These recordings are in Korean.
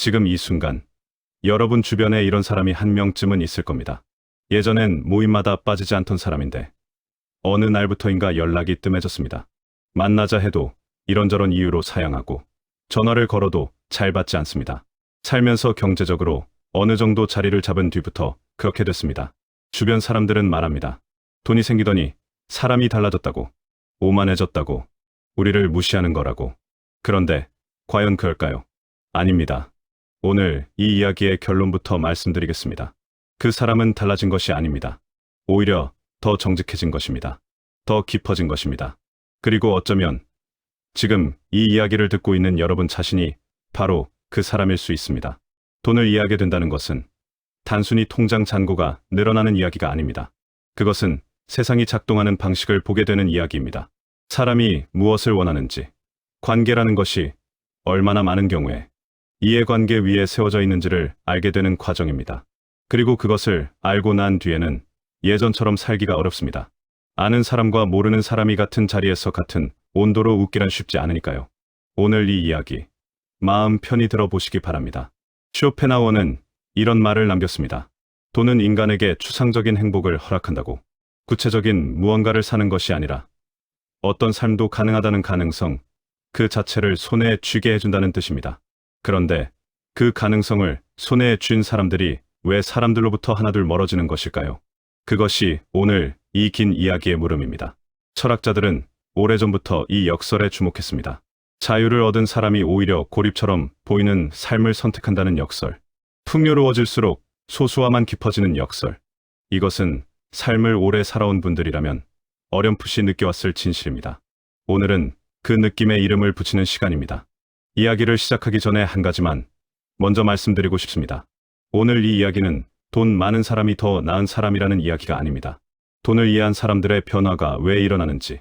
지금 이 순간 여러분 주변에 이런 사람이 한 명쯤은 있을 겁니다. 예전엔 모임마다 빠지지 않던 사람인데 어느 날부터인가 연락이 뜸해졌습니다. 만나자 해도 이런저런 이유로 사양하고 전화를 걸어도 잘 받지 않습니다. 살면서 경제적으로 어느 정도 자리를 잡은 뒤부터 그렇게 됐습니다. 주변 사람들은 말합니다. 돈이 생기더니 사람이 달라졌다고, 오만해졌다고, 우리를 무시하는 거라고. 그런데 과연 그럴까요? 아닙니다. 오늘 이 이야기의 결론부터 말씀드리겠습니다. 그 사람은 달라진 것이 아닙니다. 오히려 더 정직해진 것입니다. 더 깊어진 것입니다. 그리고 어쩌면 지금 이 이야기를 듣고 있는 여러분 자신이 바로 그 사람일 수 있습니다. 돈을 이해하게 된다는 것은 단순히 통장 잔고가 늘어나는 이야기가 아닙니다. 그것은 세상이 작동하는 방식을 보게 되는 이야기입니다. 사람이 무엇을 원하는지, 관계라는 것이 얼마나 많은 경우에 이해관계 위에 세워져 있는지를 알게 되는 과정입니다. 그리고 그것을 알고 난 뒤에는 예전처럼 살기가 어렵습니다. 아는 사람과 모르는 사람이 같은 자리에서 같은 온도로 웃기란 쉽지 않으니까요. 오늘 이 이야기 마음 편히 들어보시기 바랍니다. 쇼펜하우어는 이런 말을 남겼습니다. 돈은 인간에게 추상적인 행복을 허락한다고. 구체적인 무언가를 사는 것이 아니라 어떤 삶도 가능하다는 가능성, 그 자체를 손에 쥐게 해준다는 뜻입니다. 그런데 그 가능성을 손에 쥔 사람들이 왜 사람들로부터 하나둘 멀어지는 것일까요? 그것이 오늘 이 긴 이야기의 물음입니다. 철학자들은 오래전부터 이 역설에 주목했습니다. 자유를 얻은 사람이 오히려 고립처럼 보이는 삶을 선택한다는 역설. 풍요로워질수록 소수화만 깊어지는 역설. 이것은 삶을 오래 살아온 분들이라면 어렴풋이 느껴왔을 진실입니다. 오늘은 그 느낌에 이름을 붙이는 시간입니다. 이야기를 시작하기 전에 한 가지만 먼저 말씀드리고 싶습니다. 오늘 이 이야기는 돈 많은 사람이 더 나은 사람이라는 이야기가 아닙니다. 돈을 이해한 사람들의 변화가 왜 일어나는지,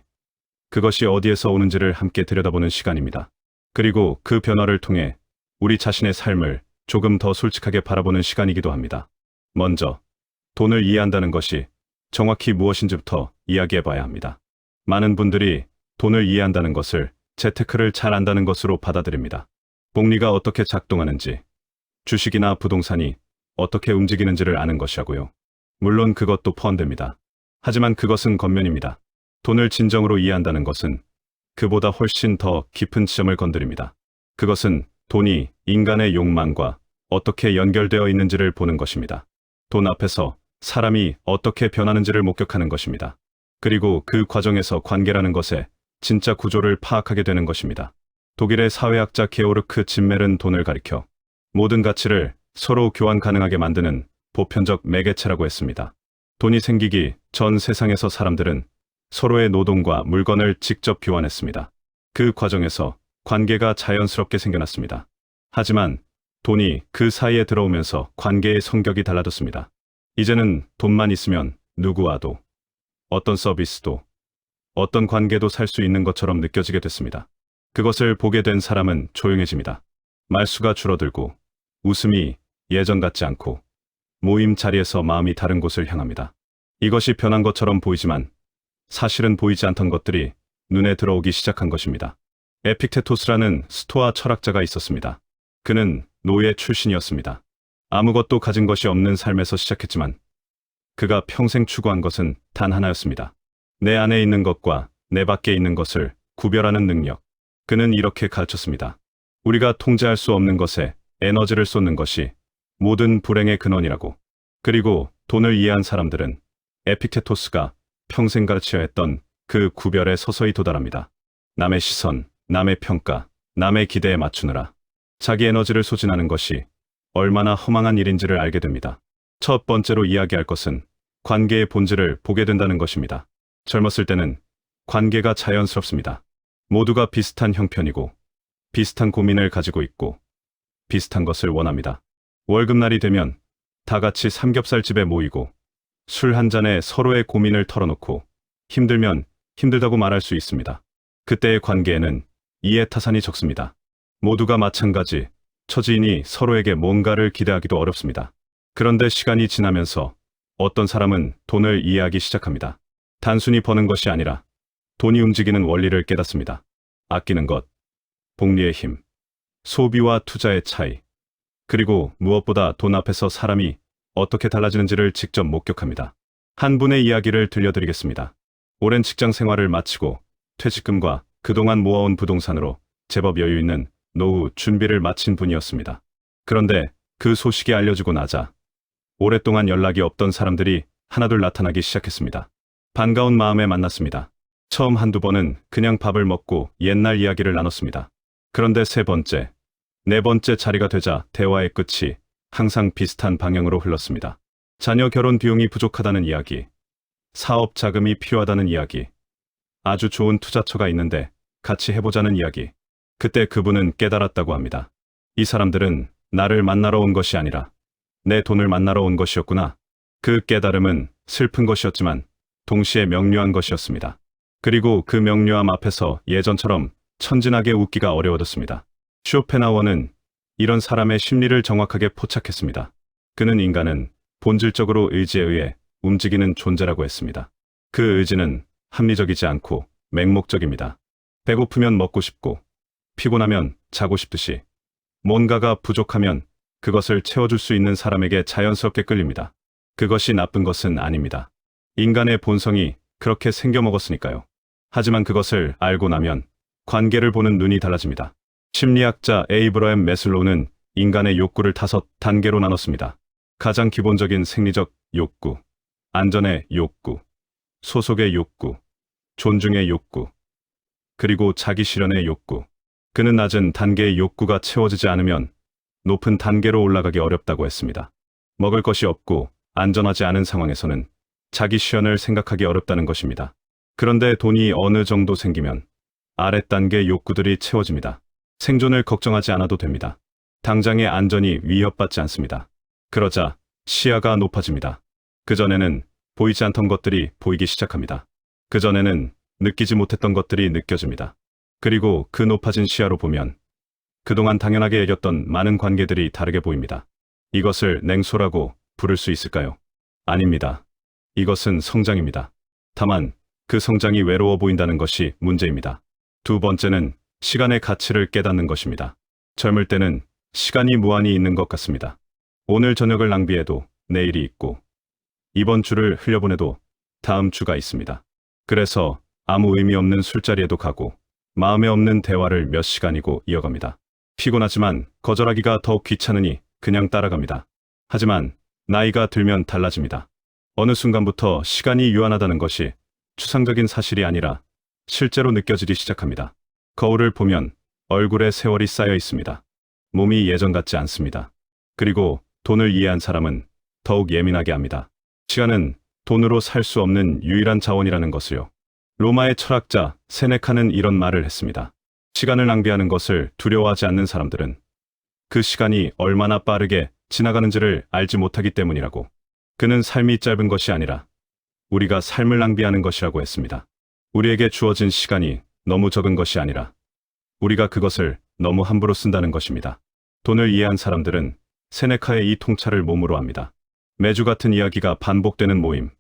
그것이 어디에서 오는지를 함께 들여다보는 시간입니다. 그리고 그 변화를 통해 우리 자신의 삶을 조금 더 솔직하게 바라보는 시간이기도 합니다. 먼저, 돈을 이해한다는 것이 정확히 무엇인지부터 이야기해봐야 합니다. 많은 분들이 돈을 이해한다는 것을 재테크를 잘 안다는 것으로 받아들입니다. 복리가 어떻게 작동하는지, 주식이나 부동산이 어떻게 움직이는지를 아는 것이라고요. 물론 그것도 포함됩니다. 하지만 그것은 겉면입니다. 돈을 진정으로 이해한다는 것은 그보다 훨씬 더 깊은 지점을 건드립니다. 그것은 돈이 인간의 욕망과 어떻게 연결되어 있는지를 보는 것입니다. 돈 앞에서 사람이 어떻게 변하는지를 목격하는 것입니다. 그리고 그 과정에서 관계라는 것의 진짜 구조를 파악하게 되는 것입니다. 독일의 사회학자 게오르크 짐멜은 돈을 가리켜 모든 가치를 서로 교환 가능하게 만드는 보편적 매개체라고 했습니다. 돈이 생기기 전 세상에서 사람들은 서로의 노동과 물건을 직접 교환했습니다. 그 과정에서 관계가 자연스럽게 생겨났습니다. 하지만 돈이 그 사이에 들어오면서 관계의 성격이 달라졌습니다. 이제는 돈만 있으면 누구와도, 어떤 서비스도, 어떤 관계도 살 수 있는 것처럼 느껴지게 됐습니다. 그것을 보게 된 사람은 조용해집니다. 말수가 줄어들고 웃음이 예전 같지 않고 모임 자리에서 마음이 다른 곳을 향합니다. 이것이 변한 것처럼 보이지만 사실은 보이지 않던 것들이 눈에 들어오기 시작한 것입니다. 에픽테토스라는 스토아 철학자가 있었습니다. 그는 노예 출신이었습니다. 아무것도 가진 것이 없는 삶에서 시작했지만 그가 평생 추구한 것은 단 하나였습니다. 내 안에 있는 것과 내 밖에 있는 것을 구별하는 능력. 그는 이렇게 가르쳤습니다. 우리가 통제할 수 없는 것에 에너지를 쏟는 것이 모든 불행의 근원이라고. 그리고 돈을 이해한 사람들은 에픽테토스가 평생 가르쳐야 했던 그 구별에 서서히 도달합니다. 남의 시선, 남의 평가, 남의 기대에 맞추느라 자기 에너지를 소진하는 것이 얼마나 허망한 일인지를 알게 됩니다. 첫 번째로 이야기할 것은 관계의 본질을 보게 된다는 것입니다. 젊었을 때는 관계가 자연스럽습니다. 모두가 비슷한 형편이고 비슷한 고민을 가지고 있고 비슷한 것을 원합니다. 월급날이 되면 다 같이 삼겹살집에 모이고 술 한 잔에 서로의 고민을 털어놓고 힘들면 힘들다고 말할 수 있습니다. 그때의 관계에는 이해타산이 적습니다. 모두가 마찬가지, 처지이니 서로에게 뭔가를 기대하기도 어렵습니다. 그런데 시간이 지나면서 어떤 사람은 돈을 이해하기 시작합니다. 단순히 버는 것이 아니라 돈이 움직이는 원리를 깨닫습니다. 아끼는 것, 복리의 힘, 소비와 투자의 차이, 그리고 무엇보다 돈 앞에서 사람이 어떻게 달라지는지를 직접 목격합니다. 한 분의 이야기를 들려드리겠습니다. 오랜 직장 생활을 마치고 퇴직금과 그동안 모아온 부동산으로 제법 여유 있는 노후 준비를 마친 분이었습니다. 그런데 그 소식이 알려지고 나자 오랫동안 연락이 없던 사람들이 하나둘 나타나기 시작했습니다. 반가운 마음에 만났습니다. 처음 한두 번은 그냥 밥을 먹고 옛날 이야기를 나눴습니다. 그런데 세 번째, 네 번째 자리가 되자 대화의 끝이 항상 비슷한 방향으로 흘렀습니다. 자녀 결혼 비용이 부족하다는 이야기, 사업 자금이 필요하다는 이야기, 아주 좋은 투자처가 있는데 같이 해보자는 이야기. 그때 그분은 깨달았다고 합니다. 이 사람들은 나를 만나러 온 것이 아니라 내 돈을 만나러 온 것이었구나. 그 깨달음은 슬픈 것이었지만 동시에 명료한 것이었습니다. 그리고 그 명료함 앞에서 예전처럼 천진하게 웃기가 어려워졌습니다. 쇼펜하우어는 이런 사람의 심리를 정확하게 포착했습니다. 그는 인간은 본질적으로 의지에 의해 움직이는 존재라고 했습니다. 그 의지는 합리적이지 않고 맹목적입니다. 배고프면 먹고 싶고 피곤하면 자고 싶듯이 뭔가가 부족하면 그것을 채워줄 수 있는 사람에게 자연스럽게 끌립니다. 그것이 나쁜 것은 아닙니다. 인간의 본성이 그렇게 생겨먹었으니까요. 하지만 그것을 알고 나면 관계를 보는 눈이 달라집니다. 심리학자 에이브러햄 매슬로우는 인간의 욕구를 5단계로 나눴습니다. 가장 기본적인 생리적 욕구, 안전의 욕구, 소속의 욕구, 존중의 욕구, 그리고 자기 실현의 욕구. 그는 낮은 단계의 욕구가 채워지지 않으면 높은 단계로 올라가기 어렵다고 했습니다. 먹을 것이 없고 안전하지 않은 상황에서는 자기 실현을 생각하기 어렵다는 것입니다. 그런데 돈이 어느 정도 생기면 아랫단계 욕구들이 채워집니다. 생존을 걱정하지 않아도 됩니다. 당장의 안전이 위협받지 않습니다. 그러자 시야가 높아집니다. 그전에는 보이지 않던 것들이 보이기 시작합니다. 그전에는 느끼지 못했던 것들이 느껴집니다. 그리고 그 높아진 시야로 보면 그동안 당연하게 여겼던 많은 관계들이 다르게 보입니다. 이것을 냉소라고 부를 수 있을까요? 아닙니다. 이것은 성장입니다. 다만 그 성장이 외로워 보인다는 것이 문제입니다. 두 번째는 시간의 가치를 깨닫는 것입니다. 젊을 때는 시간이 무한히 있는 것 같습니다. 오늘 저녁을 낭비해도 내일이 있고 이번 주를 흘려보내도 다음 주가 있습니다. 그래서 아무 의미 없는 술자리에도 가고 마음에 없는 대화를 몇 시간이고 이어갑니다. 피곤하지만 거절하기가 더욱 귀찮으니 그냥 따라갑니다. 하지만 나이가 들면 달라집니다. 어느 순간부터 시간이 유한하다는 것이 추상적인 사실이 아니라 실제로 느껴지기 시작합니다. 거울을 보면 얼굴에 세월이 쌓여 있습니다. 몸이 예전 같지 않습니다. 그리고 돈을 이해한 사람은 더욱 예민하게 합니다. 시간은 돈으로 살 수 없는 유일한 자원이라는 것을요. 로마의 철학자 세네카는 이런 말을 했습니다. 시간을 낭비하는 것을 두려워하지 않는 사람들은 그 시간이 얼마나 빠르게 지나가는지를 알지 못하기 때문이라고. 그는 삶이 짧은 것이 아니라 우리가 삶을 낭비하는 것이라고 했습니다. 우리에게 주어진 시간이 너무 적은 것이 아니라 우리가 그것을 너무 함부로 쓴다는 것입니다. 돈을 이해한 사람들은 세네카의 이 통찰을 몸으로 합니다. 매주 같은 이야기가 반복되는 모임,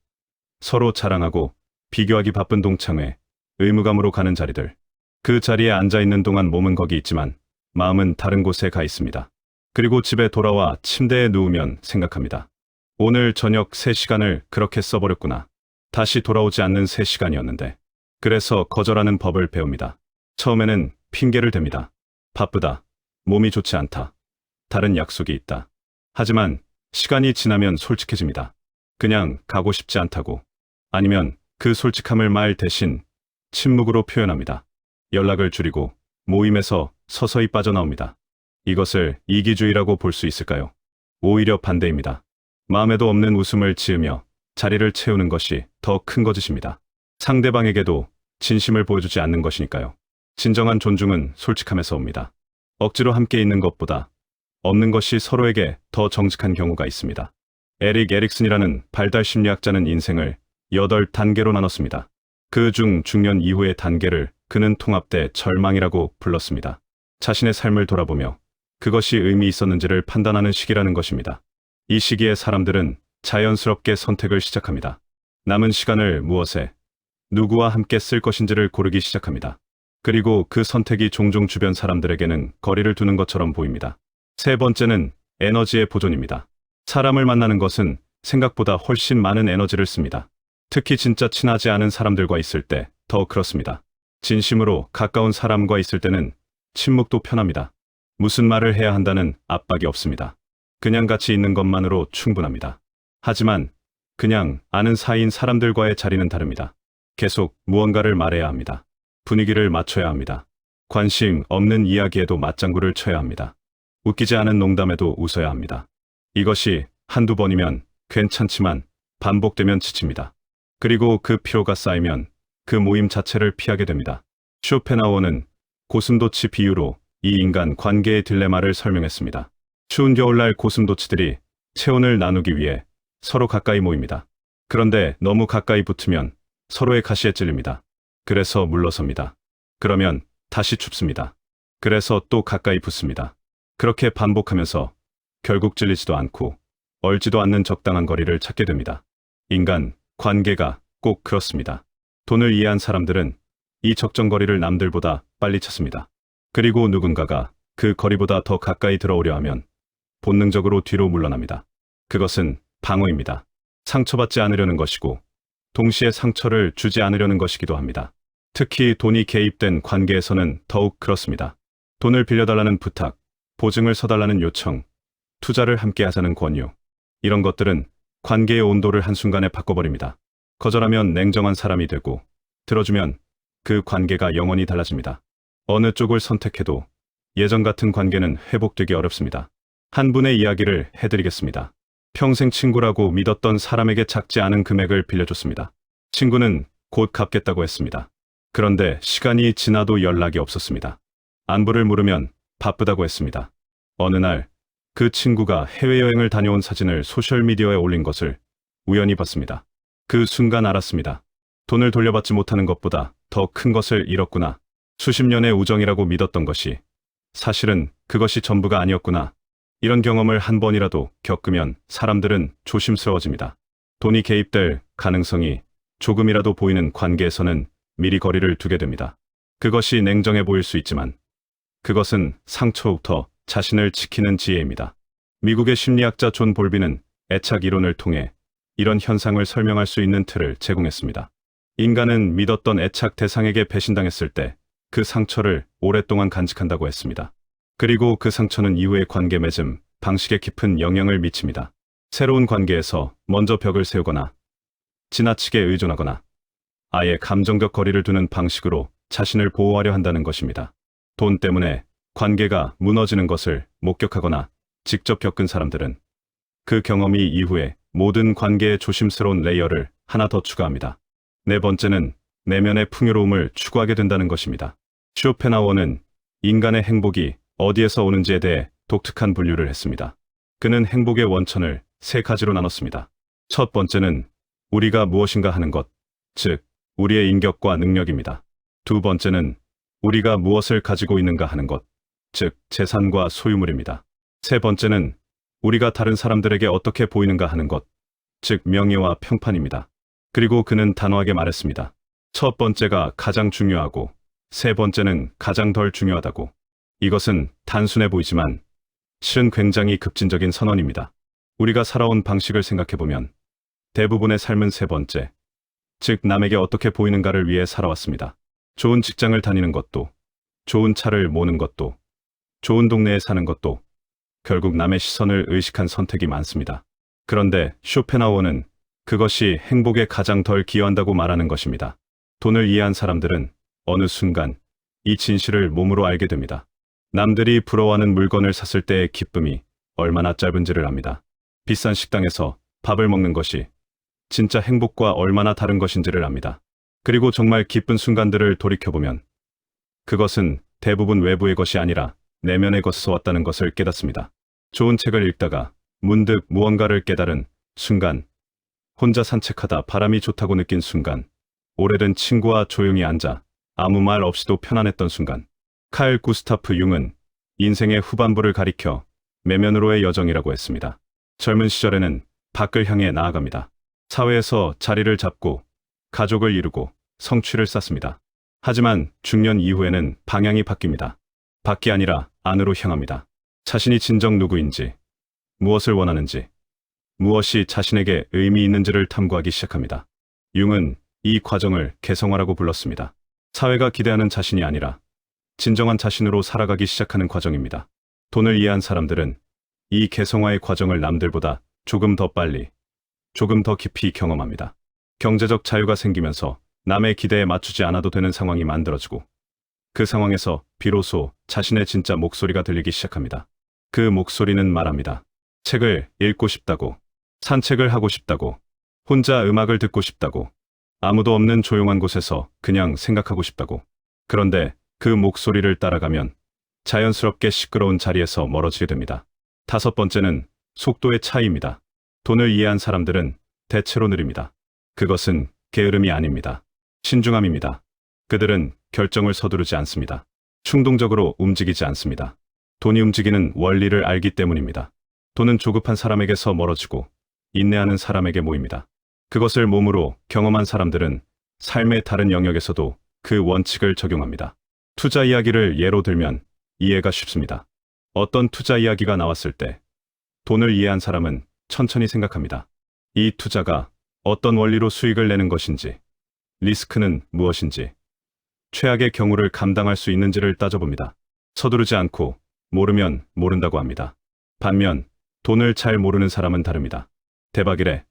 서로 자랑하고 비교하기 바쁜 동창회, 의무감으로 가는 자리들. 그 자리에 앉아있는 동안 몸은 거기 있지만 마음은 다른 곳에 가 있습니다. 그리고 집에 돌아와 침대에 누우면 생각합니다. 오늘 저녁 3시간을 그렇게 써버렸구나. 다시 돌아오지 않는 3시간이었는데. 그래서 거절하는 법을 배웁니다. 처음에는 핑계를 댑니다. 바쁘다. 몸이 좋지 않다. 다른 약속이 있다. 하지만 시간이 지나면 솔직해집니다. 그냥 가고 싶지 않다고. 아니면 그 솔직함을 말 대신 침묵으로 표현합니다. 연락을 줄이고 모임에서 서서히 빠져나옵니다. 이것을 이기주의라고 볼 수 있을까요? 오히려 반대입니다. 마음에도 없는 웃음을 지으며 자리를 채우는 것이 더 큰 거짓입니다. 상대방에게도 진심을 보여주지 않는 것이니까요. 진정한 존중은 솔직함에서 옵니다. 억지로 함께 있는 것보다 없는 것이 서로에게 더 정직한 경우가 있습니다. 에릭 에릭슨이라는 발달 심리학자는 인생을 8단계로 나눴습니다. 그 중 중년 이후의 단계를 그는 통합대 절망이라고 불렀습니다. 자신의 삶을 돌아보며 그것이 의미 있었는지를 판단하는 시기라는 것입니다. 이 시기에 사람들은 자연스럽게 선택을 시작합니다. 남은 시간을 무엇에, 누구와 함께 쓸 것인지를 고르기 시작합니다. 그리고 그 선택이 종종 주변 사람들에게는 거리를 두는 것처럼 보입니다. 세 번째는 에너지의 보존입니다. 사람을 만나는 것은 생각보다 훨씬 많은 에너지를 씁니다. 특히 진짜 친하지 않은 사람들과 있을 때 더 그렇습니다. 진심으로 가까운 사람과 있을 때는 침묵도 편합니다. 무슨 말을 해야 한다는 압박이 없습니다. 그냥 같이 있는 것만으로 충분합니다. 하지만 그냥 아는 사이인 사람들과의 자리는 다릅니다. 계속 무언가를 말해야 합니다. 분위기를 맞춰야 합니다. 관심 없는 이야기에도 맞장구를 쳐야 합니다. 웃기지 않은 농담에도 웃어야 합니다. 이것이 한두 번이면 괜찮지만 반복되면 지칩니다. 그리고 그 피로가 쌓이면 그 모임 자체를 피하게 됩니다. 쇼펜하우어는 고슴도치 비유로 이 인간 관계의 딜레마를 설명했습니다. 추운 겨울날 고슴도치들이 체온을 나누기 위해 서로 가까이 모입니다. 그런데 너무 가까이 붙으면 서로의 가시에 찔립니다. 그래서 물러섭니다. 그러면 다시 춥습니다. 그래서 또 가까이 붙습니다. 그렇게 반복하면서 결국 찔리지도 않고 얼지도 않는 적당한 거리를 찾게 됩니다. 인간 관계가 꼭 그렇습니다. 돈을 이해한 사람들은 이 적정거리를 남들보다 빨리 찾습니다. 그리고 누군가가 그 거리보다 더 가까이 들어오려 하면 본능적으로 뒤로 물러납니다. 그것은 방어입니다. 상처받지 않으려는 것이고 동시에 상처를 주지 않으려는 것이기도 합니다. 특히 돈이 개입된 관계에서는 더욱 그렇습니다. 돈을 빌려달라는 부탁, 보증을 서달라는 요청, 투자를 함께 하자는 권유. 이런 것들은 관계의 온도를 한순간에 바꿔버립니다. 거절하면 냉정한 사람이 되고 들어주면 그 관계가 영원히 달라집니다. 어느 쪽을 선택해도 예전 같은 관계는 회복되기 어렵습니다. 한 분의 이야기를 해드리겠습니다. 평생 친구라고 믿었던 사람에게 작지 않은 금액을 빌려줬습니다. 친구는 곧 갚겠다고 했습니다. 그런데 시간이 지나도 연락이 없었습니다. 안부를 물으면 바쁘다고 했습니다. 어느 날 그 친구가 해외여행을 다녀온 사진을 소셜미디어에 올린 것을 우연히 봤습니다. 그 순간 알았습니다. 돈을 돌려받지 못하는 것보다 더 큰 것을 잃었구나. 수십 년의 우정이라고 믿었던 것이 사실은 그것이 전부가 아니었구나. 이런 경험을 한 번이라도 겪으면 사람들은 조심스러워집니다. 돈이 개입될 가능성이 조금이라도 보이는 관계에서는 미리 거리를 두게 됩니다. 그것이 냉정해 보일 수 있지만 그것은 상처부터 자신을 지키는 지혜입니다. 미국의 심리학자 존 볼비는 애착 이론을 통해 이런 현상을 설명할 수 있는 틀을 제공했습니다. 인간은 믿었던 애착 대상에게 배신당했을 때 그 상처를 오랫동안 간직한다고 했습니다. 그리고 그 상처는 이후의 관계 맺음, 방식에 깊은 영향을 미칩니다. 새로운 관계에서 먼저 벽을 세우거나 지나치게 의존하거나 아예 감정적 거리를 두는 방식으로 자신을 보호하려 한다는 것입니다. 돈 때문에 관계가 무너지는 것을 목격하거나 직접 겪은 사람들은 그 경험이 이후에 모든 관계에 조심스러운 레이어를 하나 더 추가합니다. 네 번째는 내면의 풍요로움을 추구하게 된다는 것입니다. 쇼펜하우어는 인간의 행복이 어디에서 오는지에 대해 독특한 분류를 했습니다. 그는 행복의 원천을 세 가지로 나눴습니다. 첫 번째는 우리가 무엇인가 하는 것, 즉 우리의 인격과 능력입니다. 두 번째는 우리가 무엇을 가지고 있는가 하는 것, 즉 재산과 소유물입니다. 세 번째는 우리가 다른 사람들에게 어떻게 보이는가 하는 것, 즉 명예와 평판입니다. 그리고 그는 단호하게 말했습니다. 첫 번째가 가장 중요하고 세 번째는 가장 덜 중요하다고. 이것은 단순해 보이지만 실은 굉장히 급진적인 선언입니다. 우리가 살아온 방식을 생각해보면 대부분의 삶은 세 번째, 즉 남에게 어떻게 보이는가를 위해 살아왔습니다. 좋은 직장을 다니는 것도, 좋은 차를 모는 것도, 좋은 동네에 사는 것도 결국 남의 시선을 의식한 선택이 많습니다. 그런데 쇼펜하우어는 그것이 행복에 가장 덜 기여한다고 말하는 것입니다. 돈을 이해한 사람들은 어느 순간 이 진실을 몸으로 알게 됩니다. 남들이 부러워하는 물건을 샀을 때의 기쁨이 얼마나 짧은지를 압니다. 비싼 식당에서 밥을 먹는 것이 진짜 행복과 얼마나 다른 것인지를 압니다. 그리고 정말 기쁜 순간들을 돌이켜보면 그것은 대부분 외부의 것이 아니라 내면의 것에서 왔다는 것을 깨닫습니다. 좋은 책을 읽다가 문득 무언가를 깨달은 순간, 혼자 산책하다 바람이 좋다고 느낀 순간, 오래된 친구와 조용히 앉아 아무 말 없이도 편안했던 순간. 칼 구스타프 융은 인생의 후반부를 가리켜 내면으로의 여정이라고 했습니다. 젊은 시절에는 밖을 향해 나아갑니다. 사회에서 자리를 잡고 가족을 이루고 성취를 쌓습니다. 하지만 중년 이후에는 방향이 바뀝니다. 밖이 아니라 안으로 향합니다. 자신이 진정 누구인지, 무엇을 원하는지, 무엇이 자신에게 의미 있는지를 탐구하기 시작합니다. 융은 이 과정을 개성화라고 불렀습니다. 사회가 기대하는 자신이 아니라 진정한 자신으로 살아가기 시작하는 과정입니다. 돈을 이해한 사람들은 이 개성화의 과정을 남들보다 조금 더 빨리, 조금 더 깊이 경험합니다. 경제적 자유가 생기면서 남의 기대에 맞추지 않아도 되는 상황이 만들어지고, 그 상황에서 비로소 자신의 진짜 목소리가 들리기 시작합니다. 그 목소리는 말합니다. 책을 읽고 싶다고, 산책을 하고 싶다고, 혼자 음악을 듣고 싶다고, 아무도 없는 조용한 곳에서 그냥 생각하고 싶다고. 그런데 그 목소리를 따라가면 자연스럽게 시끄러운 자리에서 멀어지게 됩니다. 다섯 번째는 속도의 차이입니다. 돈을 이해한 사람들은 대체로 느립니다. 그것은 게으름이 아닙니다. 신중함입니다. 그들은 결정을 서두르지 않습니다. 충동적으로 움직이지 않습니다. 돈이 움직이는 원리를 알기 때문입니다. 돈은 조급한 사람에게서 멀어지고 인내하는 사람에게 모입니다. 그것을 몸으로 경험한 사람들은 삶의 다른 영역에서도 그 원칙을 적용합니다. 투자 이야기를 예로 들면 이해가 쉽습니다. 어떤 투자 이야기가 나왔을 때 돈을 이해한 사람은 천천히 생각합니다. 이 투자가 어떤 원리로 수익을 내는 것인지, 리스크는 무엇인지, 최악의 경우를 감당할 수 있는지를 따져봅니다. 서두르지 않고 모르면 모른다고 합니다. 반면 돈을 잘 모르는 사람은 다릅니다. 대박이래.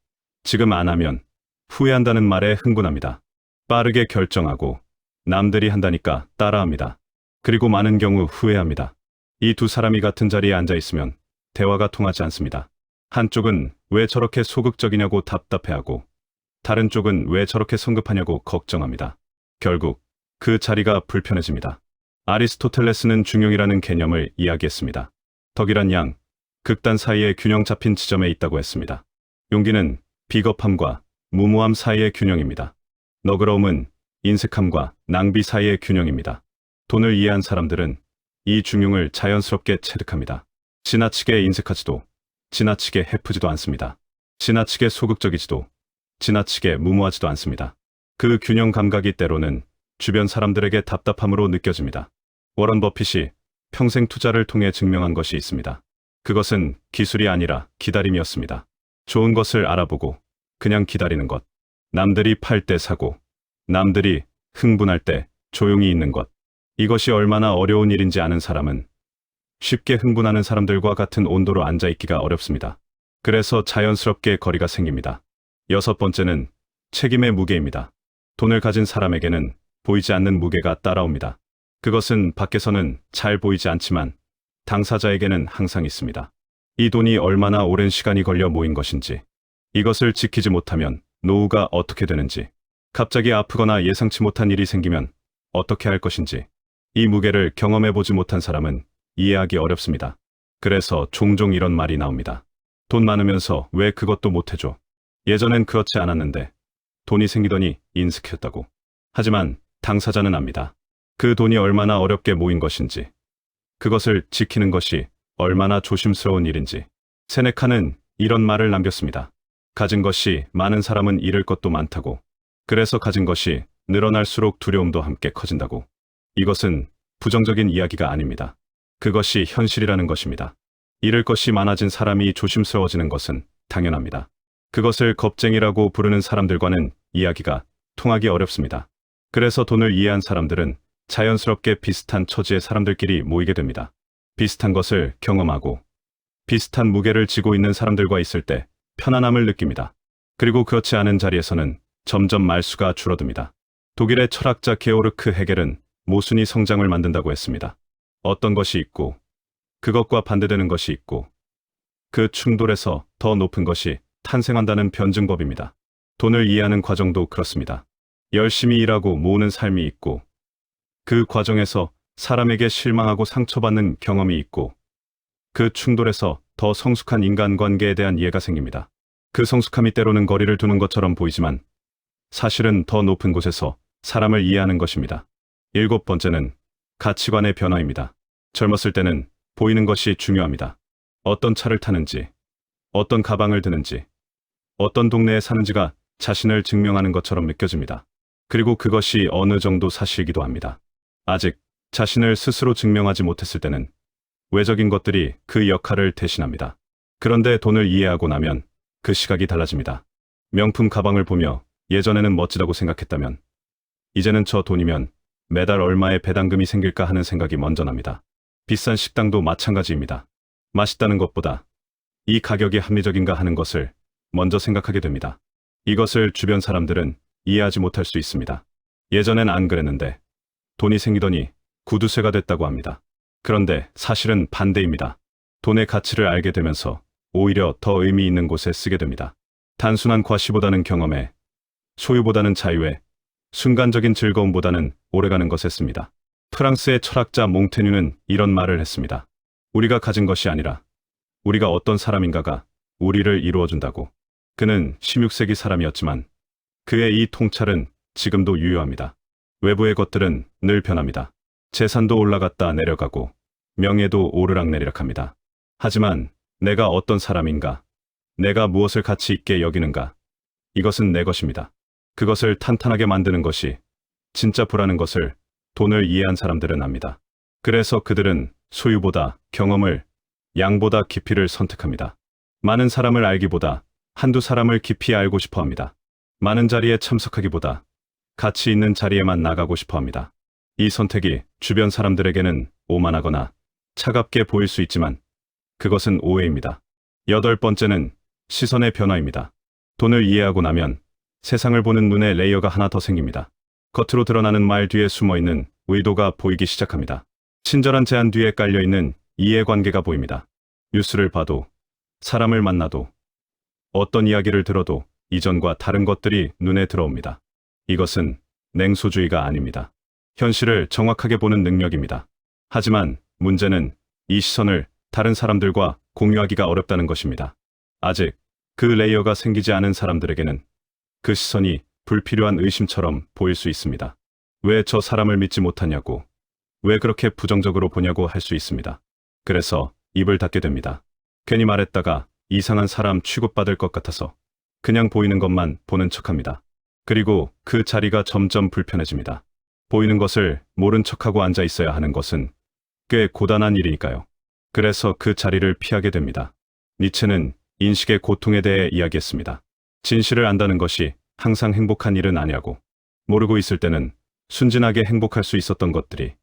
지금 안 하면 후회한다는 말에 흥분합니다. 빠르게 결정하고 남들이 한다니까 따라합니다. 그리고 많은 경우 후회합니다. 이 두 사람이 같은 자리에 앉아 있으면 대화가 통하지 않습니다. 한쪽은 왜 저렇게 소극적이냐고 답답해하고, 다른 쪽은 왜 저렇게 성급하냐고 걱정합니다. 결국 그 자리가 불편해집니다. 아리스토텔레스는 중용이라는 개념을 이야기했습니다. 덕이란 양, 극단 사이의 균형 잡힌 지점에 있다고 했습니다. 용기는 비겁함과 무모함 사이의 균형입니다. 너그러움은 인색함과 낭비 사이의 균형입니다. 돈을 이해한 사람들은 이 중용을 자연스럽게 체득합니다. 지나치게 인색하지도, 지나치게 해프지도 않습니다. 지나치게 소극적이지도, 지나치게 무모하지도 않습니다. 그 균형 감각이 때로는 주변 사람들에게 답답함으로 느껴집니다. 워런 버핏이 평생 투자를 통해 증명한 것이 있습니다. 그것은 기술이 아니라 기다림이었습니다. 좋은 것을 알아보고 그냥 기다리는 것. 남들이 팔 때 사고, 남들이 흥분할 때 조용히 있는 것. 이것이 얼마나 어려운 일인지 아는 사람은 쉽게 흥분하는 사람들과 같은 온도로 앉아있기가 어렵습니다. 그래서 자연스럽게 거리가 생깁니다. 여섯 번째는 책임의 무게입니다. 돈을 가진 사람에게는 보이지 않는 무게가 따라옵니다. 그것은 밖에서는 잘 보이지 않지만 당사자에게는 항상 있습니다. 이 돈이 얼마나 오랜 시간이 걸려 모인 것인지, 이것을 지키지 못하면 노후가 어떻게 되는지, 갑자기 아프거나 예상치 못한 일이 생기면 어떻게 할 것인지, 이 무게를 경험해보지 못한 사람은 이해하기 어렵습니다. 그래서 종종 이런 말이 나옵니다. 돈 많으면서 왜 그것도 못해줘? 예전엔 그렇지 않았는데 돈이 생기더니 인색했다고. 하지만 당사자는 압니다. 그 돈이 얼마나 어렵게 모인 것인지, 그것을 지키는 것이 얼마나 조심스러운 일인지. 세네카는 이런 말을 남겼습니다. 가진 것이 많은 사람은 잃을 것도 많다고. 그래서 가진 것이 늘어날수록 두려움도 함께 커진다고. 이것은 부정적인 이야기가 아닙니다. 그것이 현실이라는 것입니다. 잃을 것이 많아진 사람이 조심스러워지는 것은 당연합니다. 그것을 겁쟁이라고 부르는 사람들과는 이야기가 통하기 어렵습니다. 그래서 돈을 이해한 사람들은 자연스럽게 비슷한 처지의 사람들끼리 모이게 됩니다. 비슷한 것을 경험하고 비슷한 무게를 지고 있는 사람들과 있을 때 편안함을 느낍니다. 그리고 그렇지 않은 자리에서는 점점 말수가 줄어듭니다. 독일의 철학자 게오르크 헤겔은 모순이 성장을 만든다고 했습니다. 어떤 것이 있고 그것과 반대되는 것이 있고 그 충돌에서 더 높은 것이 탄생한다는 변증법입니다. 돈을 이해하는 과정도 그렇습니다. 열심히 일하고 모으는 삶이 있고 그 과정에서 사람에게 실망하고 상처받는 경험이 있고 그 충돌에서 더 성숙한 인간관계에 대한 이해가 생깁니다. 그 성숙함이 때로는 거리를 두는 것처럼 보이지만 사실은 더 높은 곳에서 사람을 이해하는 것입니다. 일곱 번째는 가치관의 변화입니다. 젊었을 때는 보이는 것이 중요합니다. 어떤 차를 타는지, 어떤 가방을 드는지, 어떤 동네에 사는지가 자신을 증명하는 것처럼 느껴집니다. 그리고 그것이 어느 정도 사실이기도 합니다. 아직 자신을 스스로 증명하지 못했을 때는 외적인 것들이 그 역할을 대신합니다. 그런데 돈을 이해하고 나면 그 시각이 달라집니다. 명품 가방을 보며 예전에는 멋지다고 생각했다면 이제는 저 돈이면 매달 얼마의 배당금이 생길까 하는 생각이 먼저 납니다. 비싼 식당도 마찬가지입니다. 맛있다는 것보다 이 가격이 합리적인가 하는 것을 먼저 생각하게 됩니다. 이것을 주변 사람들은 이해하지 못할 수 있습니다. 예전엔 안 그랬는데 돈이 생기더니 구두쇠가 됐다고 합니다. 그런데 사실은 반대입니다. 돈의 가치를 알게 되면서 오히려 더 의미 있는 곳에 쓰게 됩니다. 단순한 과시보다는 경험에, 소유보다는 자유에, 순간적인 즐거움보다는 오래가는 것에 씁니다. 프랑스의 철학자 몽테뉴는 이런 말을 했습니다. 우리가 가진 것이 아니라 우리가 어떤 사람인가가 우리를 이루어준다고. 그는 16세기 사람이었지만 그의 이 통찰은 지금도 유효합니다. 외부의 것들은 늘 변합니다. 재산도 올라갔다 내려가고 명예도 오르락내리락합니다. 하지만 내가 어떤 사람인가, 내가 무엇을 가치 있게 여기는가, 이것은 내 것입니다. 그것을 탄탄하게 만드는 것이 진짜 부라는 것을 돈을 이해한 사람들은 압니다. 그래서 그들은 소유보다 경험을, 양보다 깊이를 선택합니다. 많은 사람을 알기보다 한두 사람을 깊이 알고 싶어 합니다. 많은 자리에 참석하기보다 가치 있는 자리에만 나가고 싶어 합니다. 이 선택이 주변 사람들에게는 오만하거나 차갑게 보일 수 있지만 그것은 오해입니다. 8번째는 시선의 변화입니다. 돈을 이해하고 나면 세상을 보는 눈의 레이어가 하나 더 생깁니다. 겉으로 드러나는 말 뒤에 숨어있는 의도가 보이기 시작합니다. 친절한 제안 뒤에 깔려있는 이해관계가 보입니다. 뉴스를 봐도, 사람을 만나도, 어떤 이야기를 들어도 이전과 다른 것들이 눈에 들어옵니다. 이것은 냉소주의가 아닙니다. 현실을 정확하게 보는 능력입니다. 하지만 문제는 이 시선을 다른 사람들과 공유하기가 어렵다는 것입니다. 아직 그 레이어가 생기지 않은 사람들에게는 그 시선이 불필요한 의심처럼 보일 수 있습니다. 왜 저 사람을 믿지 못하냐고, 왜 그렇게 부정적으로 보냐고 할 수 있습니다. 그래서 입을 닫게 됩니다. 괜히 말했다가 이상한 사람 취급받을 것 같아서 그냥 보이는 것만 보는 척합니다. 그리고 그 자리가 점점 불편해집니다. 보이는 것을 모른 척하고 앉아 있어야 하는 것은 꽤 고단한 일이니까요. 그래서 그 자리를 피하게 됩니다. 니체는 인식의 고통에 대해 이야기했습니다. 진실을 안다는 것이 항상 행복한 일은 아니라고. 모르고 있을 때는 순진하게 행복할 수 있었던 것들이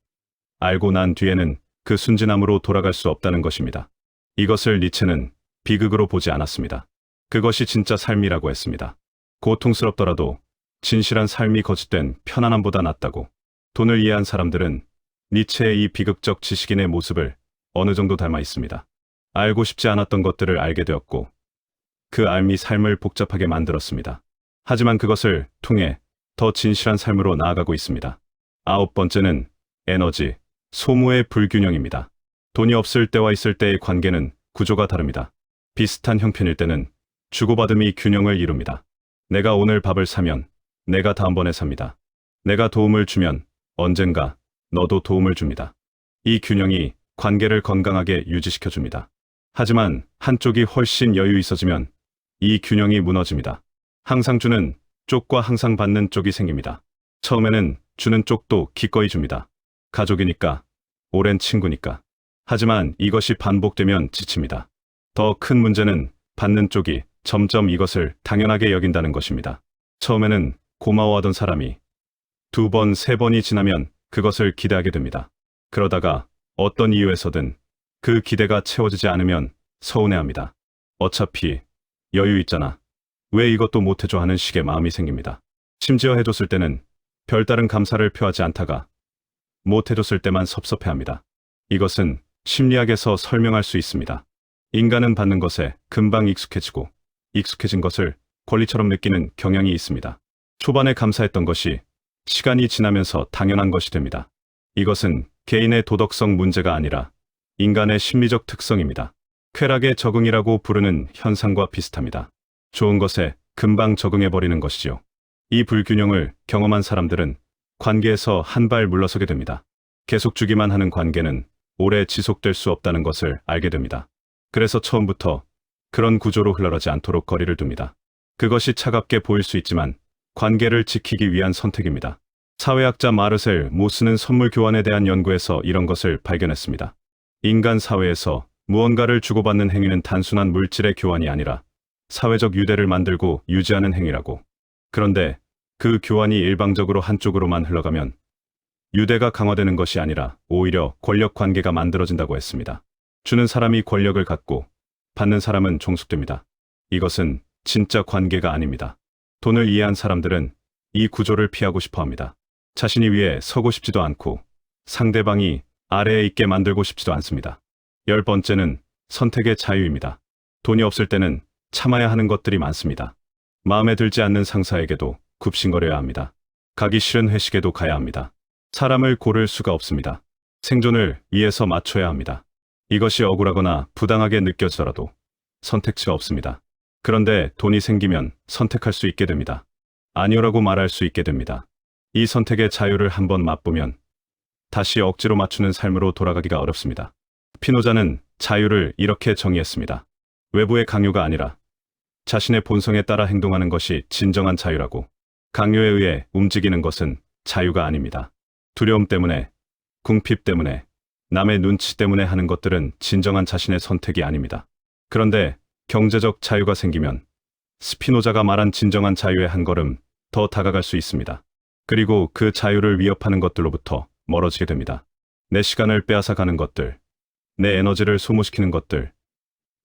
알고 난 뒤에는 그 순진함으로 돌아갈 수 없다는 것입니다. 이것을 니체는 비극으로 보지 않았습니다. 그것이 진짜 삶이라고 했습니다. 고통스럽더라도 진실한 삶이 거짓된 편안함보다 낫다고. 돈을 이해한 사람들은 니체의 이 비극적 지식인의 모습을 어느 정도 닮아 있습니다. 알고 싶지 않았던 것들을 알게 되었고 그 알미 삶을 복잡하게 만들었습니다. 하지만 그것을 통해 더 진실한 삶으로 나아가고 있습니다. 9번째는 에너지, 소모의 불균형입니다. 돈이 없을 때와 있을 때의 관계는 구조가 다릅니다. 비슷한 형편일 때는 주고받음이 균형을 이룹니다. 내가 오늘 밥을 사면 내가 다음번에 삽니다. 내가 도움을 주면 언젠가 너도 도움을 줍니다. 이 균형이 관계를 건강하게 유지시켜줍니다. 하지만 한쪽이 훨씬 여유 있어지면 이 균형이 무너집니다. 항상 주는 쪽과 항상 받는 쪽이 생깁니다. 처음에는 주는 쪽도 기꺼이 줍니다. 가족이니까, 오랜 친구니까. 하지만 이것이 반복되면 지칩니다. 더 큰 문제는 받는 쪽이 점점 이것을 당연하게 여긴다는 것입니다. 처음에는 고마워하던 사람이 2번, 3번이 지나면 그것을 기대하게 됩니다. 그러다가 어떤 이유에서든 그 기대가 채워지지 않으면 서운해합니다. 어차피 여유 있잖아. 왜 이것도 못해줘 하는 식의 마음이 생깁니다. 심지어 해줬을 때는 별다른 감사를 표하지 않다가 못해줬을 때만 섭섭해합니다. 이것은 심리학에서 설명할 수 있습니다. 인간은 받는 것에 금방 익숙해지고 익숙해진 것을 권리처럼 느끼는 경향이 있습니다. 초반에 감사했던 것이 시간이 지나면서 당연한 것이 됩니다. 이것은 개인의 도덕성 문제가 아니라 인간의 심리적 특성입니다. 쾌락의 적응이라고 부르는 현상과 비슷합니다. 좋은 것에 금방 적응해버리는 것이죠. 이 불균형을 경험한 사람들은 관계에서 한 발 물러서게 됩니다. 계속 주기만 하는 관계는 오래 지속될 수 없다는 것을 알게 됩니다. 그래서 처음부터 그런 구조로 흘러가지 않도록 거리를 둡니다. 그것이 차갑게 보일 수 있지만 관계를 지키기 위한 선택입니다. 사회학자 마르셀 모스는 선물 교환에 대한 연구에서 이런 것을 발견했습니다. 인간 사회에서 무언가를 주고받는 행위는 단순한 물질의 교환이 아니라 사회적 유대를 만들고 유지하는 행위라고. 그런데 그 교환이 일방적으로 한쪽으로만 흘러가면 유대가 강화되는 것이 아니라 오히려 권력 관계가 만들어진다고 했습니다. 주는 사람이 권력을 갖고 받는 사람은 종속됩니다. 이것은 진짜 관계가 아닙니다. 돈을 이해한 사람들은 이 구조를 피하고 싶어 합니다. 자신이 위에 서고 싶지도 않고 상대방이 아래에 있게 만들고 싶지도 않습니다. 10번째는 선택의 자유입니다. 돈이 없을 때는 참아야 하는 것들이 많습니다. 마음에 들지 않는 상사에게도 굽신거려야 합니다. 가기 싫은 회식에도 가야 합니다. 사람을 고를 수가 없습니다. 생존을 위해서 맞춰야 합니다. 이것이 억울하거나 부당하게 느껴지더라도 선택지가 없습니다. 그런데 돈이 생기면 선택할 수 있게 됩니다. 아니오라고 말할 수 있게 됩니다. 이 선택의 자유를 한번 맛보면 다시 억지로 맞추는 삶으로 돌아가기가 어렵습니다. 피노자는 자유를 이렇게 정의했습니다. 외부의 강요가 아니라 자신의 본성에 따라 행동하는 것이 진정한 자유라고. 강요에 의해 움직이는 것은 자유가 아닙니다. 두려움 때문에, 궁핍 때문에, 남의 눈치 때문에 하는 것들은 진정한 자신의 선택이 아닙니다. 그런데 경제적 자유가 생기면 스피노자가 말한 진정한 자유의 한 걸음 더 다가갈 수 있습니다. 그리고 그 자유를 위협하는 것들로부터 멀어지게 됩니다. 내 시간을 빼앗아 가는 것들, 내 에너지를 소모시키는 것들,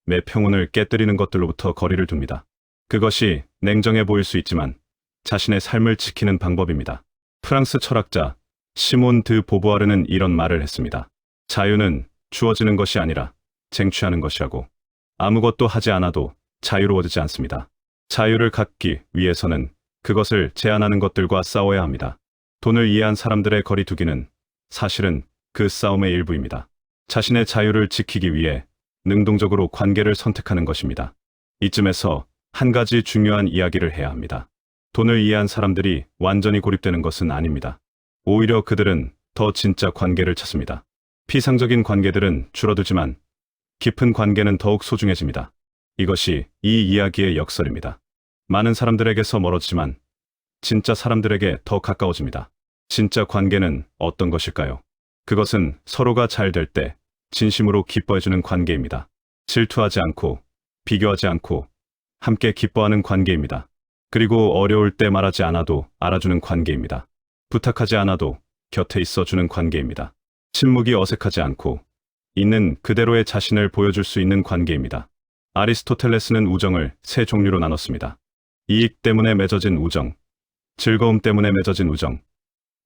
내 평온을 깨뜨리는 것들로부터 거리를 둡니다. 그것이 냉정해 보일 수 있지만 자신의 삶을 지키는 방법입니다. 프랑스 철학자 시몬 드 보부아르는 이런 말을 했습니다. 자유는 주어지는 것이 아니라 쟁취하는 것이라고. 아무것도 하지 않아도 자유로워지지 않습니다. 자유를 갖기 위해서는 그것을 제한하는 것들과 싸워야 합니다. 돈을 이해한 사람들의 거리 두기는 사실은 그 싸움의 일부입니다. 자신의 자유를 지키기 위해 능동적으로 관계를 선택하는 것입니다. 이쯤에서 한 가지 중요한 이야기를 해야 합니다. 돈을 이해한 사람들이 완전히 고립되는 것은 아닙니다. 오히려 그들은 더 진짜 관계를 찾습니다. 피상적인 관계들은 줄어들지만 깊은 관계는 더욱 소중해집니다. 이것이 이 이야기의 역설입니다. 많은 사람들에게서 멀어지지만 진짜 사람들에게 더 가까워집니다. 진짜 관계는 어떤 것일까요? 그것은 서로가 잘 될 때 진심으로 기뻐해주는 관계입니다. 질투하지 않고 비교하지 않고 함께 기뻐하는 관계입니다. 그리고 어려울 때 말하지 않아도 알아주는 관계입니다. 부탁하지 않아도 곁에 있어주는 관계입니다. 침묵이 어색하지 않고 있는 그대로의 자신을 보여줄 수 있는 관계입니다. 아리스토텔레스는 우정을 세 종류로 나눴습니다. 이익 때문에 맺어진 우정, 즐거움 때문에 맺어진 우정,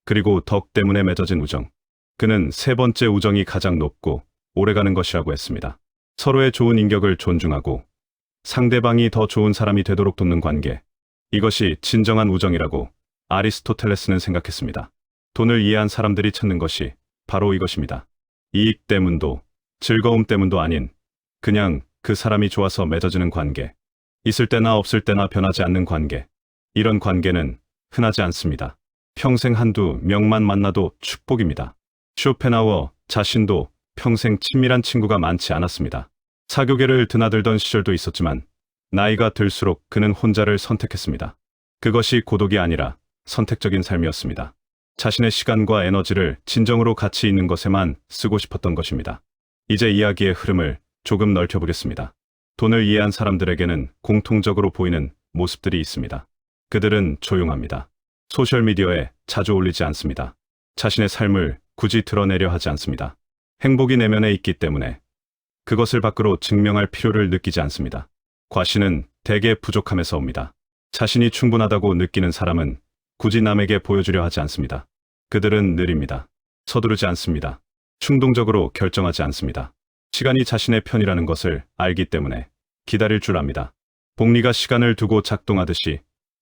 그리고 덕 때문에 맺어진 우정. 그는 세 번째 우정이 가장 높고 오래가는 것이라고 했습니다. 서로의 좋은 인격을 존중하고 상대방이 더 좋은 사람이 되도록 돕는 관계. 이것이 진정한 우정이라고 아리스토텔레스는 생각했습니다. 돈을 이해한 사람들이 찾는 것이 바로 이것입니다. 이익 때문도 즐거움 때문도 아닌 그냥 그 사람이 좋아서 맺어지는 관계. 있을 때나 없을 때나 변하지 않는 관계. 이런 관계는 흔하지 않습니다. 평생 한두 명만 만나도 축복입니다. 쇼펜하우어 자신도 평생 친밀한 친구가 많지 않았습니다. 사교계를 드나들던 시절도 있었지만 나이가 들수록 그는 혼자를 선택했습니다. 그것이 고독이 아니라 선택적인 삶이었습니다. 자신의 시간과 에너지를 진정으로 가치 있는 것에만 쓰고 싶었던 것입니다. 이제 이야기의 흐름을 조금 넓혀보겠습니다. 돈을 이해한 사람들에게는 공통적으로 보이는 모습들이 있습니다. 그들은 조용합니다. 소셜미디어에 자주 올리지 않습니다. 자신의 삶을 굳이 드러내려 하지 않습니다. 행복이 내면에 있기 때문에 그것을 밖으로 증명할 필요를 느끼지 않습니다. 과신은 대개 부족함에서 옵니다. 자신이 충분하다고 느끼는 사람은 굳이 남에게 보여주려 하지 않습니다. 그들은 느립니다. 서두르지 않습니다. 충동적으로 결정하지 않습니다. 시간이 자신의 편이라는 것을 알기 때문에 기다릴 줄 압니다. 복리가 시간을 두고 작동하듯이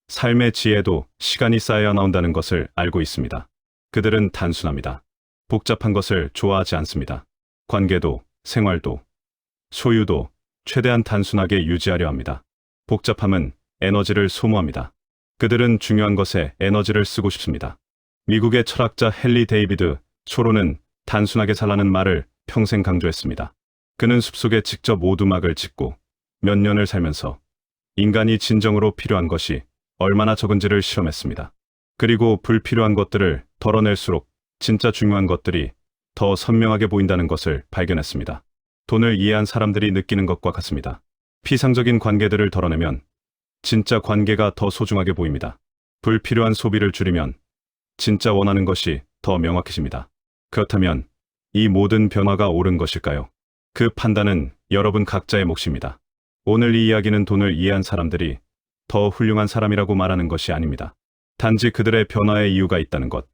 삶의 지혜도 시간이 쌓여 나온다는 것을 알고 있습니다. 그들은 단순합니다. 복잡한 것을 좋아하지 않습니다. 관계도, 생활도, 소유도 최대한 단순하게 유지하려 합니다. 복잡함은 에너지를 소모합니다. 그들은 중요한 것에 에너지를 쓰고 싶습니다. 미국의 철학자 헨리 데이비드 소로는 단순하게 살라는 말을 평생 강조했습니다. 그는 숲속에 직접 오두막을 짓고 몇 년을 살면서 인간이 진정으로 필요한 것이 얼마나 적은지를 실험했습니다. 그리고 불필요한 것들을 덜어낼수록 진짜 중요한 것들이 더 선명하게 보인다는 것을 발견했습니다. 돈을 이해한 사람들이 느끼는 것과 같습니다. 피상적인 관계들을 덜어내면 진짜 관계가 더 소중하게 보입니다. 불필요한 소비를 줄이면 진짜 원하는 것이 더 명확해집니다. 그렇다면 이 모든 변화가 옳은 것일까요? 그 판단은 여러분 각자의 몫입니다. 오늘 이 이야기는 돈을 이해한 사람들이 더 훌륭한 사람이라고 말하는 것이 아닙니다. 단지 그들의 변화에 이유가 있다는 것.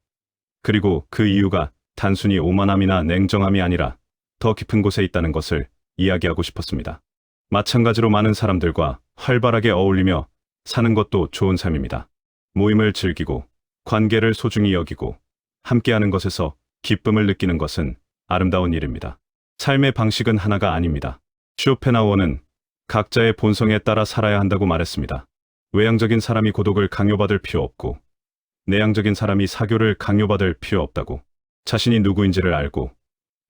그리고 그 이유가 단순히 오만함이나 냉정함이 아니라 더 깊은 곳에 있다는 것을 이야기하고 싶었습니다. 마찬가지로 많은 사람들과 활발하게 어울리며 사는 것도 좋은 삶입니다. 모임을 즐기고 관계를 소중히 여기고 함께하는 것에서 기쁨을 느끼는 것은 아름다운 일입니다. 삶의 방식은 하나가 아닙니다. 쇼펜하우어는 각자의 본성에 따라 살아야 한다고 말했습니다. 외향적인 사람이 고독을 강요받을 필요 없고 내향적인 사람이 사교를 강요받을 필요 없다고. 자신이 누구인지를 알고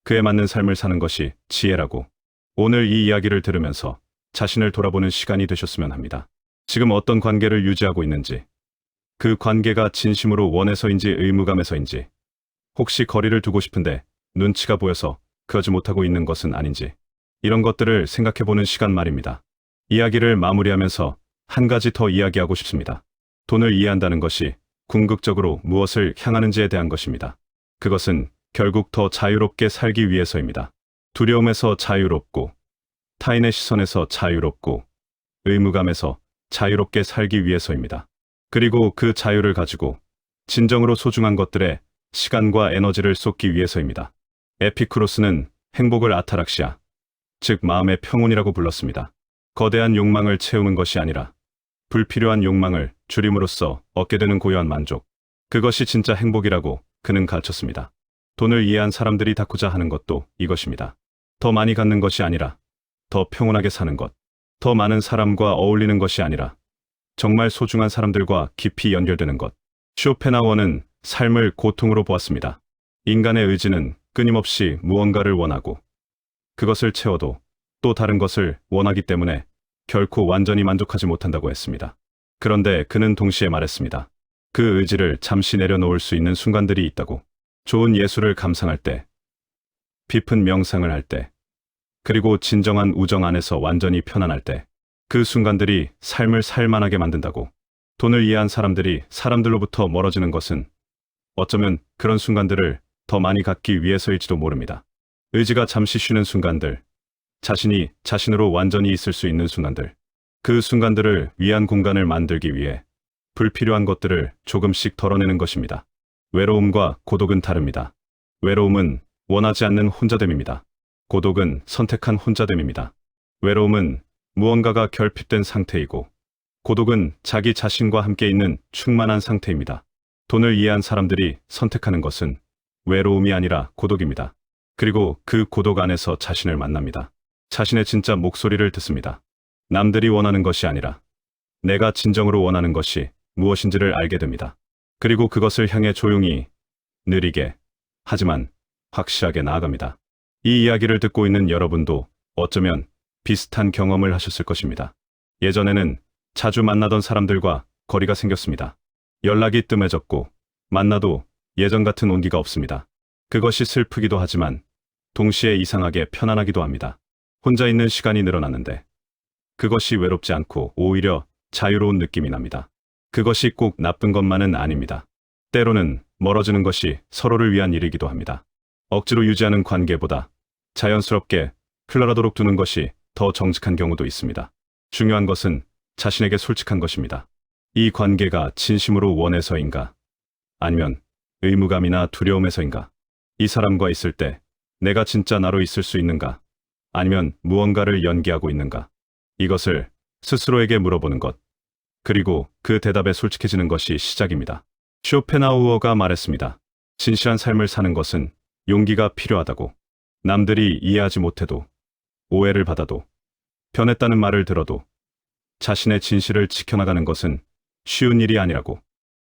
그에 맞는 삶을 사는 것이 지혜라고. 오늘 이 이야기를 들으면서 자신을 돌아보는 시간이 되셨으면 합니다. 지금 어떤 관계를 유지하고 있는지, 그 관계가 진심으로 원해서인지 의무감에서인지, 혹시 거리를 두고 싶은데 눈치가 보여서 그러지 못하고 있는 것은 아닌지, 이런 것들을 생각해보는 시간 말입니다. 이야기를 마무리하면서 한 가지 더 이야기하고 싶습니다. 돈을 이해한다는 것이 궁극적으로 무엇을 향하는지에 대한 것입니다. 그것은 결국 더 자유롭게 살기 위해서입니다. 두려움에서 자유롭고, 타인의 시선에서 자유롭고, 의무감에서 자유롭게 살기 위해서입니다. 그리고 그 자유를 가지고 진정으로 소중한 것들에 시간과 에너지를 쏟기 위해서입니다. 에피쿠로스는 행복을 아타락시아, 즉 마음의 평온이라고 불렀습니다. 거대한 욕망을 채우는 것이 아니라 불필요한 욕망을 줄임으로써 얻게 되는 고요한 만족. 그것이 진짜 행복이라고 그는 가르쳤습니다. 돈을 이해한 사람들이 닫고자 하는 것도 이것입니다. 더 많이 갖는 것이 아니라 더 평온하게 사는 것. 더 많은 사람과 어울리는 것이 아니라 정말 소중한 사람들과 깊이 연결되는 것. 쇼펜하우어는 삶을 고통으로 보았습니다. 인간의 의지는 끊임없이 무언가를 원하고 그것을 채워도 또 다른 것을 원하기 때문에 결코 완전히 만족하지 못한다고 했습니다. 그런데 그는 동시에 말했습니다. 그 의지를 잠시 내려놓을 수 있는 순간들이 있다고. 좋은 예술을 감상할 때, 깊은 명상을 할 때, 그리고 진정한 우정 안에서 완전히 편안할 때, 그 순간들이 삶을 살만하게 만든다고. 돈을 이해한 사람들이 사람들로부터 멀어지는 것은 어쩌면 그런 순간들을 더 많이 갖기 위해서일지도 모릅니다. 의지가 잠시 쉬는 순간들, 자신이 자신으로 완전히 있을 수 있는 순간들, 그 순간들을 위한 공간을 만들기 위해 불필요한 것들을 조금씩 덜어내는 것입니다. 외로움과 고독은 다릅니다. 외로움은 원하지 않는 혼자됨입니다. 고독은 선택한 혼자됨입니다. 외로움은 무언가가 결핍된 상태이고, 고독은 자기 자신과 함께 있는 충만한 상태입니다. 돈을 이해한 사람들이 선택하는 것은 외로움이 아니라 고독입니다. 그리고 그 고독 안에서 자신을 만납니다. 자신의 진짜 목소리를 듣습니다. 남들이 원하는 것이 아니라 내가 진정으로 원하는 것이 무엇인지를 알게 됩니다. 그리고 그것을 향해 조용히, 느리게, 하지만 확실하게 나아갑니다. 이 이야기를 듣고 있는 여러분도 어쩌면 비슷한 경험을 하셨을 것입니다. 예전에는 자주 만나던 사람들과 거리가 생겼습니다. 연락이 뜸해졌고 만나도 예전 같은 온기가 없습니다. 그것이 슬프기도 하지만 동시에 이상하게 편안하기도 합니다. 혼자 있는 시간이 늘어났는데 그것이 외롭지 않고 오히려 자유로운 느낌이 납니다. 그것이 꼭 나쁜 것만은 아닙니다. 때로는 멀어지는 것이 서로를 위한 일이기도 합니다. 억지로 유지하는 관계보다 자연스럽게 흘러가도록 두는 것이 더 정직한 경우도 있습니다. 중요한 것은 자신에게 솔직한 것입니다. 이 관계가 진심으로 원해서인가? 아니면 의무감이나 두려움에서인가? 이 사람과 있을 때 내가 진짜 나로 있을 수 있는가? 아니면 무언가를 연기하고 있는가? 이것을 스스로에게 물어보는 것. 그리고 그 대답에 솔직해지는 것이 시작입니다. 쇼펜하우어가 말했습니다. 진실한 삶을 사는 것은 용기가 필요하다고. 남들이 이해하지 못해도, 오해를 받아도, 변했다는 말을 들어도 자신의 진실을 지켜나가는 것은 쉬운 일이 아니라고.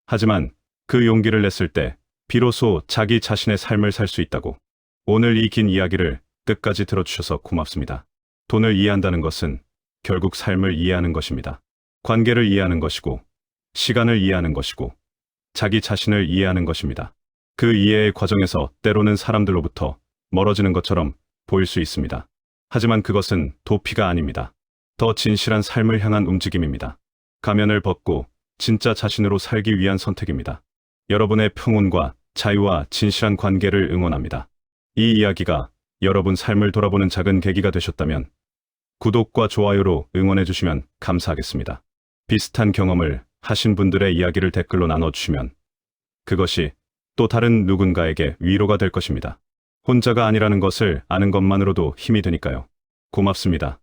하지만 그 용기를 냈을 때 비로소 자기 자신의 삶을 살 수 있다고. 오늘 이 긴 이야기를 끝까지 들어주셔서 고맙습니다. 돈을 이해한다는 것은 결국 삶을 이해하는 것입니다. 관계를 이해하는 것이고, 시간을 이해하는 것이고, 자기 자신을 이해하는 것입니다. 그 이해의 과정에서 때로는 사람들로부터 멀어지는 것처럼 보일 수 있습니다. 하지만 그것은 도피가 아닙니다. 더 진실한 삶을 향한 움직임입니다. 가면을 벗고 진짜 자신으로 살기 위한 선택입니다. 여러분의 평온과 자유와 진실한 관계를 응원합니다. 이 이야기가 여러분 삶을 돌아보는 작은 계기가 되셨다면 구독과 좋아요로 응원해 주시면 감사하겠습니다. 비슷한 경험을 하신 분들의 이야기를 댓글로 나눠주시면 그것이 또 다른 누군가에게 위로가 될 것입니다. 혼자가 아니라는 것을 아는 것만으로도 힘이 되니까요. 고맙습니다.